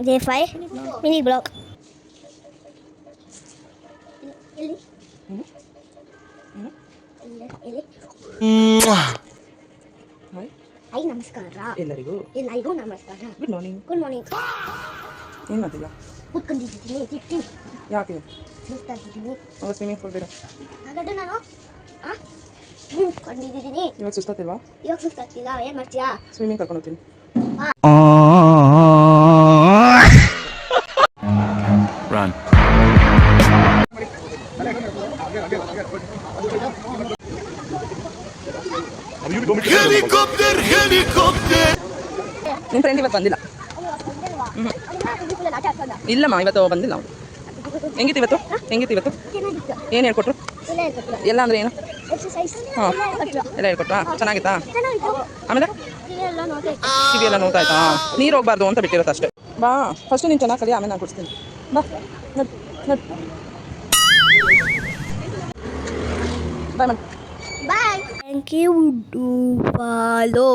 Day 5 mini block. Hi ನಮಸ್ಕಾರ ಎಲ್ಲರಿಗೂ ನಮಸ್ಕಾರ. Good morning. ಏನು ಮಾಡ್ತಿಲ್ಲ? ಕೂತ್ಕೊಂಡಿದ್ದೀನಿ. ತಿಟ್ಟಿ ಯಾಕೆ ಸುಸ್ತಾಗಿದ್ದೀನಿ. ಸ್ವಿಮ್ಮಿಂಗ್ ಪೂಲ್ ಬೇಡ ಹಾಗಾದ್ರೆ ನಾನು ಕೂತ್ಕೊಂಡಿದ್ದೀನಿ. ಇವಾಗ ಸುಸ್ತಾಗ್ತಿಲ್ವಾ? ಇವಾಗ ಸುಸ್ತಾಗ್ತಿಲ್ಲ. ಏನು ಮಾಡ್ತೀಯಾ? ಸ್ವಿಮ್ಮಿಂಗ್ ಕರ್ಕೊಂಡು ಹೋಗ್ತೀನಿ. Run. Helicopter. ನಿಮ್ಮ ಫ್ರೆಂಡ್ ಇವತ್ತು ಬಂದಿಲ್ಲ? ಇಲ್ಲಮ್ಮ, ಇವತ್ತು ಬಂದಿಲ್ಲ ಅವನು. ಹೆಂಗಿತ್ತು ಇವತ್ತು? ಏನು ಹೇಳ್ಕೊಟ್ರು? ಎಲ್ಲ ಅಂದರೆ ಏನು? ಹಾಂ, ಎಲ್ಲ ಹೇಳ್ಕೊಟ್ರಾ? ಚೆನ್ನಾಗಿತ್ತಾ? ಆಮೇಲೆ ಕಿವಿ ಎಲ್ಲ ನೋಡ್ತಾ ಆಯ್ತಾ? ನೀರು ಹೋಗ್ಬಾರ್ದು ಅಂತ ಬಿಟ್ಟಿರುತ್ತೆ ಅಷ್ಟೇ. ಬಾ, ಫಸ್ಟು ನೀನು ಚೆನ್ನಾಗಿ ಕಲಿ, ಆಮೇಲೆ ನಾನು ಕೊಡಿಸ್ತೀನಿ. ಬಾ, ನಡ್ ಬಾಯ್. Thank you to follow.